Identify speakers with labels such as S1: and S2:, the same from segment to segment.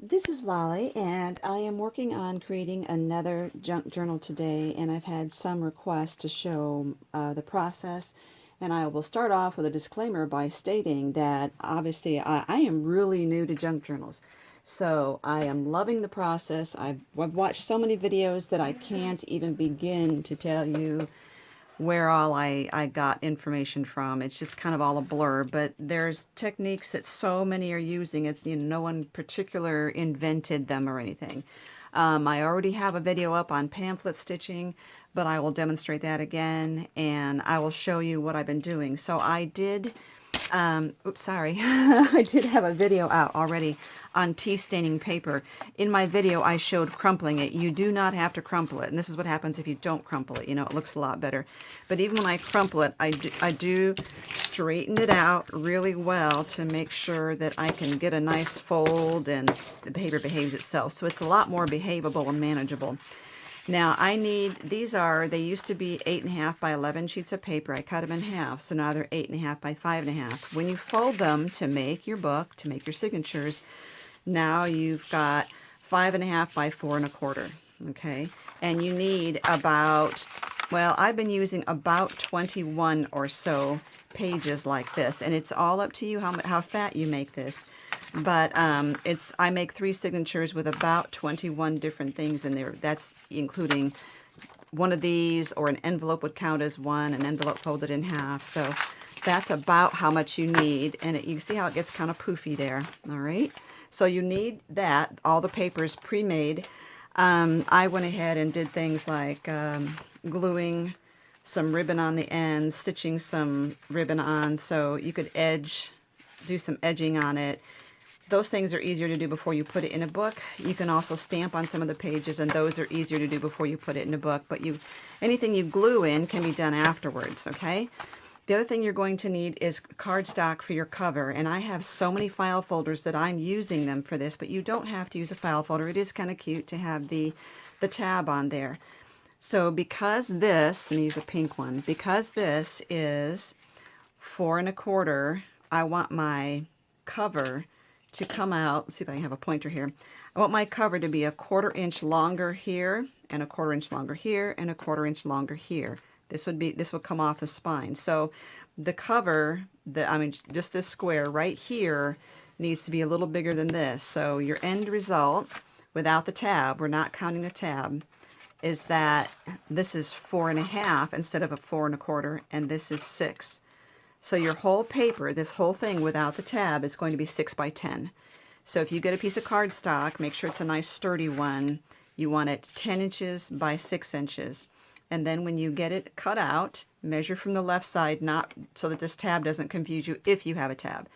S1: This is Lolly, and I am working on creating another junk journal today, and I've had some requests to show the process. And I will start off with a disclaimer by stating that obviously I am really new to junk journals. So I am loving the process. I've watched so many videos that I can't even begin to tell you where all I got information from. It's just kind of all a blur, but there's techniques that so many are using. It's, no one particular invented them or anything. I already have a video up on pamphlet stitching, but I will demonstrate that again, and I will show you what I've been doing. So I did oops, sorry. I did have a video out already on tea staining paper. In my video, I showed crumpling it. You do not have to crumple it. And this is what happens if you don't crumple it. It looks a lot better. But even when I crumple it, I do straighten it out really well to make sure that I can get a nice fold and the paper behaves itself. So it's a lot more behavable and manageable. Now I need, they used to be 8.5 by 11 sheets of paper. I cut them in half, so now they're 8.5 by 5.5. When you fold them to make your book, to make your signatures, now you've got 5.5 by 4.25, okay? And you need about, well, I've been using about 21 or so pages like this, and it's all up to you how fat you make this. But I make 3 signatures with about 21 different things in there. That's including one of these, or an envelope would count as one, an envelope folded in half. So that's about how much you need. And you see how it gets kind of poofy there. All right. So you need that. All the paper is pre-made. I went ahead and did things like gluing some ribbon on the ends, stitching some ribbon on so you could do some edging on it. Those things are easier to do before you put it in a book. You can also stamp on some of the pages, and those are easier to do before you put it in a book. But anything you glue in can be done afterwards, okay? The other thing you're going to need is cardstock for your cover. And I have so many file folders that I'm using them for this, but you don't have to use a file folder. It is kind of cute to have the tab on there. So because this, let me use a pink one, because this is 4.25, I want my cover to come out. Let's see if I can have a pointer here. I want my cover to be 1/4 inch longer here, and 1/4 inch longer here, and 1/4 inch longer here. This would come off the spine. So the cover, just this square right here needs to be a little bigger than this. So your end result, without the tab, we're not counting the tab, is that this is 4.5 instead of a 4.25, and this is 6. So your whole paper, this whole thing without the tab, is going to be 6 by 10. So if you get a piece of cardstock, make sure it's a nice sturdy one. You want it 10 inches by 6 inches. And then when you get it cut out, measure from the left side, not so that this tab doesn't confuse you if you have a tab.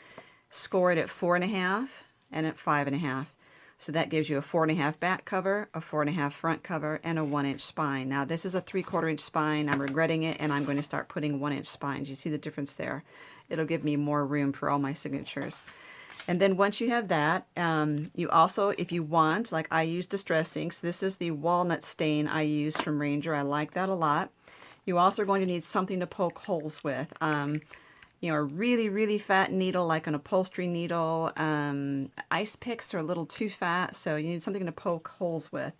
S1: Score it at 4.5 and at 5.5. So that gives you a 4.5 back cover, a 4.5 front cover, and a 1-inch spine. Now this is a 3/4 inch spine. I'm regretting it, and I'm going to start putting 1-inch spines. You see the difference there? It'll give me more room for all my signatures. And then once you have that, you also, if you want, like I use distress inks. This is the walnut stain I use from Ranger. I like that a lot. You also are going to need something to poke holes with. A really, really fat needle, like an upholstery needle. Ice picks are a little too fat, so you need something to poke holes with.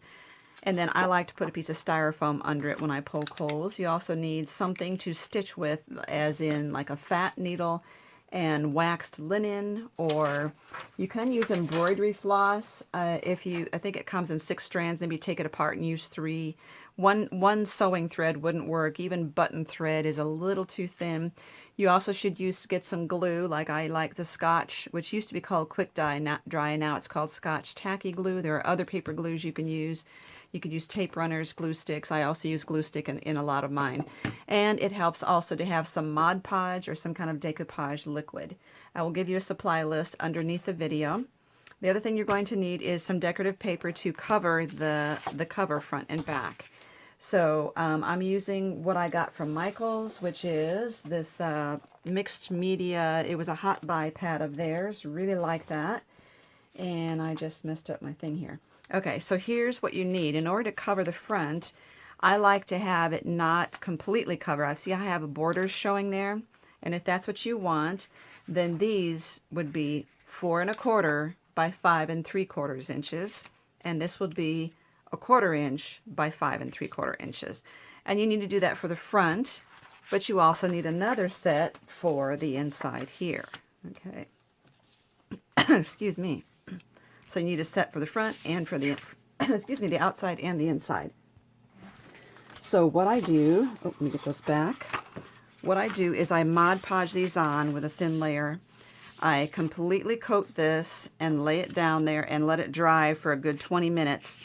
S1: And then I like to put a piece of styrofoam under it when I poke holes. You also need something to stitch with, as in like a fat needle and waxed linen, or you can use embroidery floss. I think it comes in 6 strands. Maybe take it apart and use 3. One sewing thread wouldn't work. Even button thread is a little too thin. You also should get some glue, like I like the Scotch, which used to be called Quick Dry, now it's called Scotch Tacky Glue. There are other paper glues you can use. You could use tape runners, glue sticks. I also use glue stick in a lot of mine. And it helps also to have some Mod Podge or some kind of decoupage liquid. I will give you a supply list underneath the video. The other thing you're going to need is some decorative paper to cover the cover front and back. So I'm using what I got from Michael's, which is this mixed media. It was a hot buy pad of theirs. Really like that. And I just messed up my thing here. Okay, so here's what you need. In order to cover the front, I like to have it not completely covered. I see I have borders showing there. And if that's what you want, then these would be 4.25 by 5 3/4 inches, and this would be 1/4 inch by 5 3/4 inches. And you need to do that for the front, but you also need another set for the inside here. Okay. Excuse me. So you need a set for the front and for the excuse me, the outside and the inside. So what I do, oh, let me get those back. What I do is I Mod Podge these on with a thin layer. I completely coat this and lay it down there and let it dry for a good 20 minutes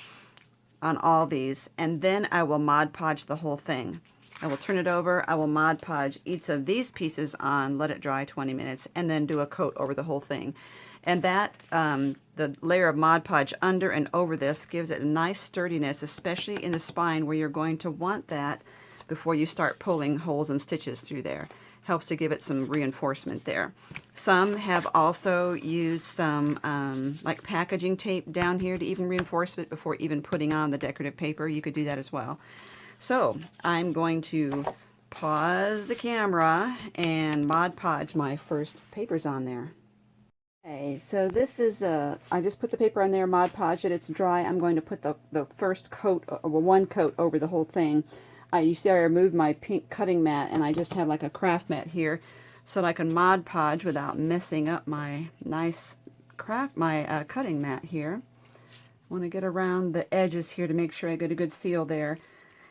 S1: on all these, and then I will Mod Podge the whole thing. I will turn it over, I will Mod Podge each of these pieces on, let it dry 20 minutes, and then do a coat over the whole thing. And that, the layer of Mod Podge under and over this gives it a nice sturdiness, especially in the spine where you're going to want that before you start pulling holes and stitches through there. Helps to give it some reinforcement there. Some have also used some like packaging tape down here to even reinforce it before even putting on the decorative paper. You could do that as well. So I'm going to pause the camera and Mod Podge my first papers on there. Okay, so this is, I just put the paper on there, Mod Podge it, it's dry. I'm going to put the first coat, or one coat over the whole thing. You see I removed my pink cutting mat, and I just have like a craft mat here so that I can Mod Podge without messing up my nice cutting mat here. I want to get around the edges here to make sure I get a good seal there.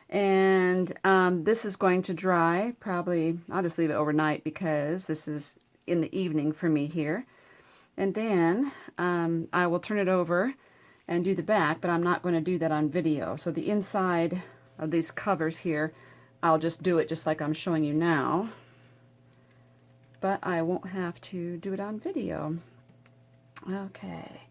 S1: And this is going to dry, probably, I'll just leave it overnight because this is in the evening for me here. And then I will turn it over and do the back, but I'm not going to do that on video. So the inside of these covers here, I'll just do it just like I'm showing you now, but I won't have to do it on video. Okay,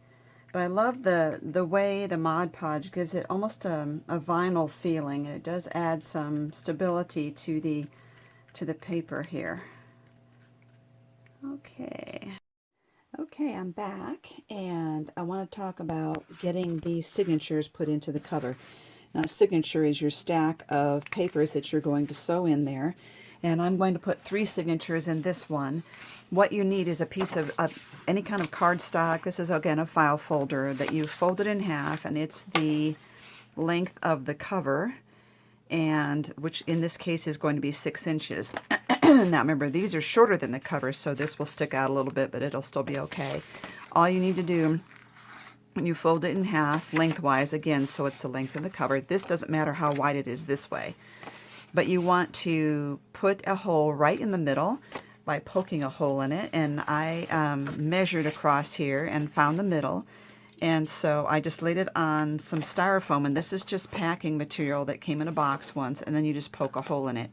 S1: but I love the way the Mod Podge gives it almost a vinyl feeling, and it does add some stability to the paper here. Okay, I'm back, and I want to talk about getting these signatures put into the cover. Now, signature is your stack of papers that you're going to sew in there. And I'm going to put 3 signatures in this one. What you need is a piece of any kind of cardstock. This is, again, a file folder that you folded in half, and it's the length of the cover, and which in this case is going to be 6 inches. Now, remember, these are shorter than the cover, so this will stick out a little bit, but it'll still be okay. All you need to do, when you fold it in half lengthwise, again, so it's the length of the cover. This doesn't matter how wide it is this way. But you want to put a hole right in the middle by poking a hole in it. And I measured across here and found the middle. And so I just laid it on some styrofoam. And this is just packing material that came in a box once. And then you just poke a hole in it.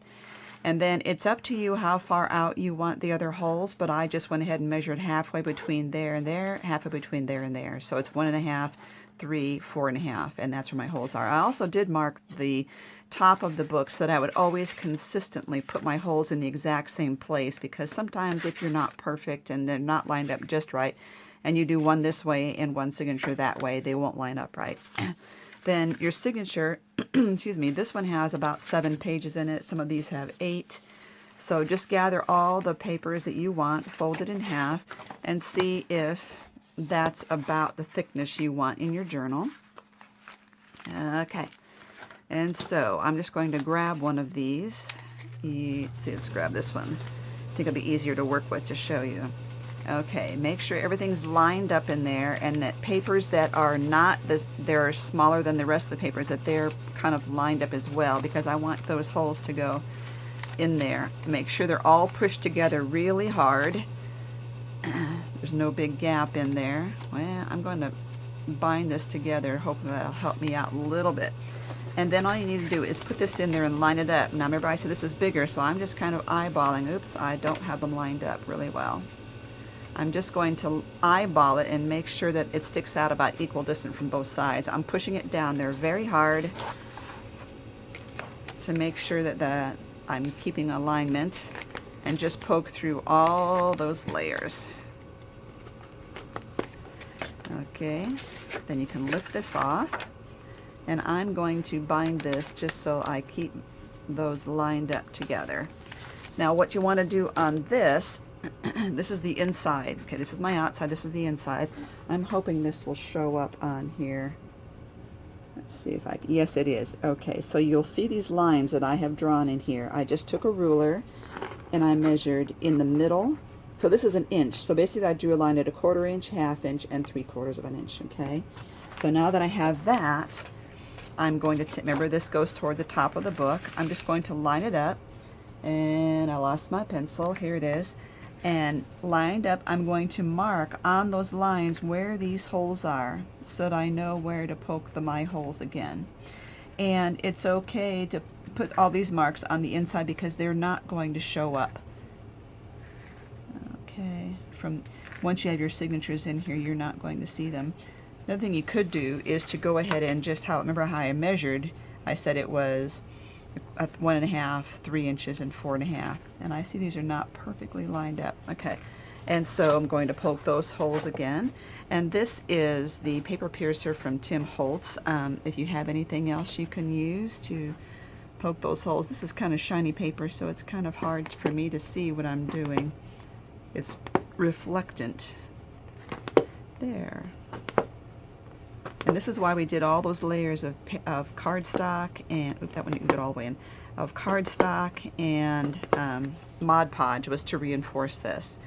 S1: And then it's up to you how far out you want the other holes, but I just went ahead and measured halfway between there and there, halfway between there and there. So it's 1.5, 3, 4.5, and that's where my holes are. I also did mark the top of the book so that I would always consistently put my holes in the exact same place, because sometimes if you're not perfect and they're not lined up just right, and you do one this way and one signature that way, they won't line up right. Then your signature, excuse me, this one has about 7 pages in it. Some of these have 8. So just gather all the papers that you want, fold it in half, and see if that's about the thickness you want in your journal. Okay, and so I'm just going to grab one of these. Let's see, let's grab this one. I think it'll be easier to work with to show you. Okay, make sure everything's lined up in there, and that papers that are not this, they're smaller than the rest of the papers, that they're kind of lined up as well, because I want those holes to go in there. Make sure they're all pushed together really hard. There's no big gap in there. Well, I'm going to bind this together, hoping that'll help me out a little bit. And then all you need to do is put this in there and line it up. Now remember, I said this is bigger, so I'm just kind of eyeballing. Oops, I don't have them lined up really well. I'm just going to eyeball it and make sure that it sticks out about equal distance from both sides. I'm pushing it down there very hard to make sure that I'm keeping alignment, and just poke through all those layers. Okay, then you can lift this off, and I'm going to bind this just so I keep those lined up together. Now what you want to do on this This is the inside. Okay, this is my outside, this is the inside. I'm hoping this will show up on here. Let's see if I can. Yes, it is. Okay, so you'll see these lines that I have drawn in here. I just took a ruler and I measured in the middle. So this is an inch. So basically I drew a line at 1/4 inch, 1/2 inch, and 3/4 of an inch, okay? So now that I have that, I'm going to, remember this goes toward the top of the book. I'm just going to line it up, and I lost my pencil. Here it is. And lined up, I'm going to mark on those lines where these holes are so that I know where to poke the my holes again. And it's okay to put all these marks on the inside because they're not going to show up. Okay, from once you have your signatures in here, you're not going to see them. Another thing you could do is to go ahead and just remember how I measured. I said it was 1.5, 3 inches, and 4.5. And I see these are not perfectly lined up. Okay, and so I'm going to poke those holes again. And this is the paper piercer from Tim Holtz. If you have anything else you can use to poke those holes. This is kind of shiny paper, so it's kind of hard for me to see what I'm doing. It's reflectant. There. And this is why we did all those layers of cardstock and, that one you can get all the way in, of cardstock and Mod Podge, was to reinforce this.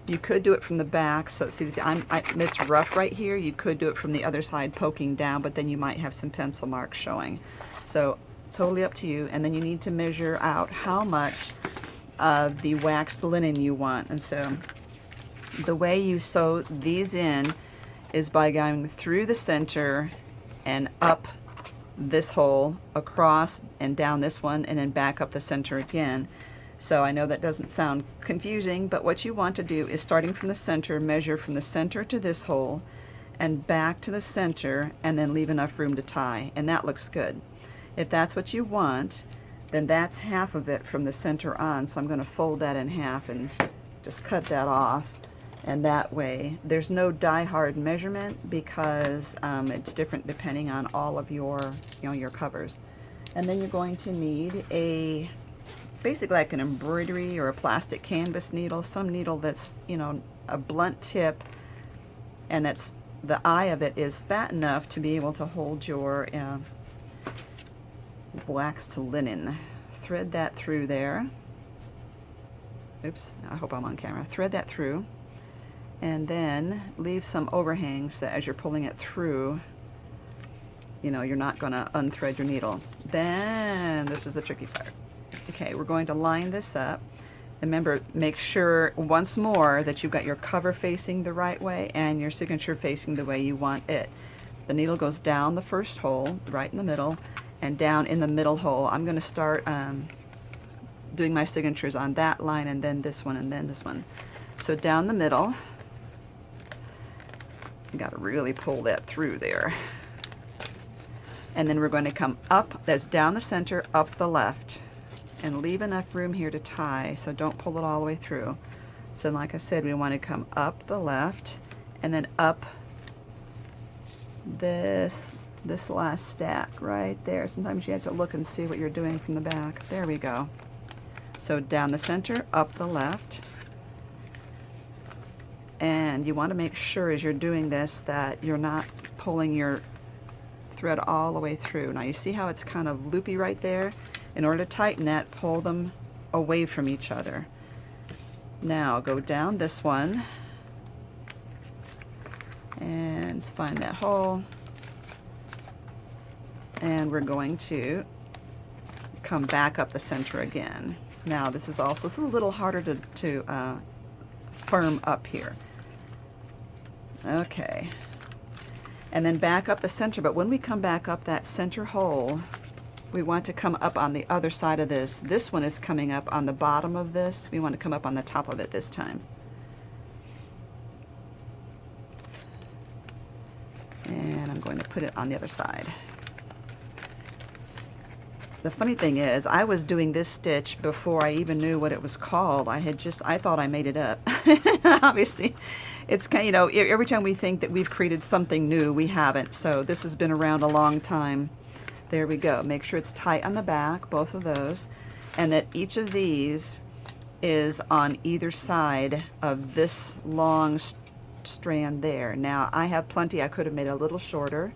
S1: You could do it from the back, so see, it's rough right here. You could do it from the other side, poking down, but then you might have some pencil marks showing. So totally up to you. And then you need to measure out how much of the waxed linen you want. And so the way you sew these in is by going through the center and up this hole, across and down this one, and then back up the center again. So I know that doesn't sound confusing, but what you want to do is, starting from the center, measure from the center to this hole and back to the center, and then leave enough room to tie, and that looks good. If that's what you want, then that's half of it from the center on, so I'm going to fold that in half and just cut that off. And that way there's no die-hard measurement because it's different depending on all of your, your covers. And then you're going to need a, basically like an embroidery or a plastic canvas needle, some needle that's, a blunt tip, and that's, the eye of it is fat enough to be able to hold your waxed linen. Thread that through there. Oops, I hope I'm on camera. Thread that through. And then leave some overhangs that as you're pulling it through, you're not going to unthread your needle. Then, this is the tricky part. Okay, we're going to line this up. Remember, make sure once more that you've got your cover facing the right way and your signature facing the way you want it. The needle goes down the first hole, right in the middle, and down in the middle hole. I'm going to start doing my signatures on that line, and then this one, and then this one. So down the middle. You got to really pull that through there. And then we're going to come up, that's down the center, up the left, and leave enough room here to tie, so don't pull it all the way through. So like I said, we want to come up the left and then up this last stack right there. Sometimes you have to look and see what you're doing from the back. There we go. So down the center, up the left. And you want to make sure as you're doing this that you're not pulling your thread all the way through. Now you see how it's kind of loopy right there? In order to tighten that, pull them away from each other. Now go down this one and find that hole. And we're going to come back up the center again. Now this is also, it's a little harder to firm up here. Okay, and then back up the center, but when we come back up that center hole, we want to come up on the other side of this. This one is coming up on the bottom of this. We want to come up on the top of it this time. And I'm going to put it on the other side. The funny thing is, I was doing this stitch before I even knew what it was called. I thought I made it up. Obviously, it's kind of, every time we think that we've created something new, we haven't. So this has been around a long time. There we go. Make sure it's tight on the back, both of those, and that each of these is on either side of this long strand there. Now I have plenty. I could have made it a little shorter.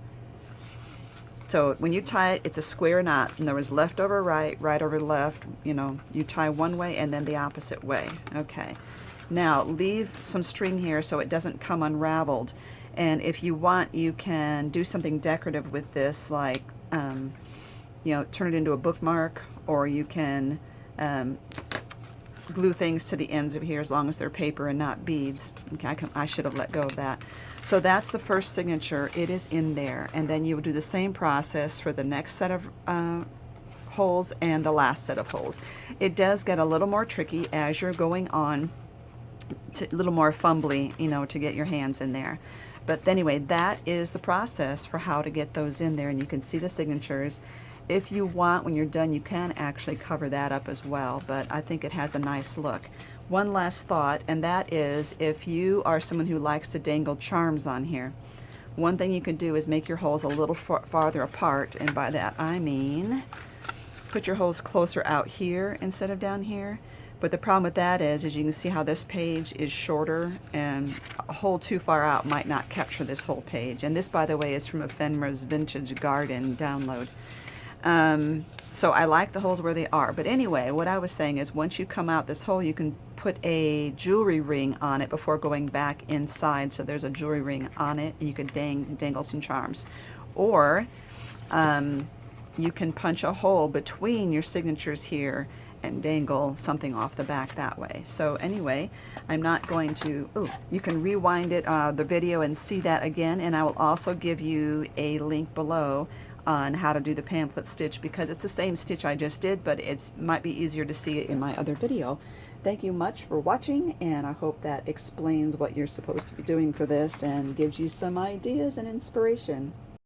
S1: So when you tie it, it's a square knot. In other words, left over right, right over left. You know, you tie one way and then the opposite way. Okay. Now leave some string here so it doesn't come unraveled. And if you want, you can do something decorative with this, like, you know, turn it into a bookmark, or you can glue things to the ends of here as long as they're paper and not beads. Okay, I should have let go of that. So that's the first signature. It is in there. And then you will do the same process for the next set of holes and the last set of holes. It does get a little more tricky as you're going on, a little more fumbly, you know, to get your hands in there. But anyway, that is the process for how to get those in there, and you can see the signatures. If you want, when you're done, you can actually cover that up as well, but I think it has a nice look. One last thought, and that is, if you are someone who likes to dangle charms on here, one thing you can do is make your holes a little farther apart, and by that I mean put your holes closer out here instead of down here. But the problem with that is you can see how this page is shorter, and a hole too far out might not capture this whole page. And this, by the way, is from a Fenra's Vintage Garden download. So I like the holes where they are. But anyway, what I was saying is, once you come out this hole, you can put a jewelry ring on it before going back inside. So there's a jewelry ring on it, and you could dangle some charms. Or you can punch a hole between your signatures here and dangle something off the back that way. So anyway, I'm not going to, you can rewind it, the video, and see that again, and I will also give you a link below on how to do the pamphlet stitch, because it's the same stitch I just did, but it might be easier to see it in my other video. Thank you much for watching, and I hope that explains what you're supposed to be doing for this and gives you some ideas and inspiration.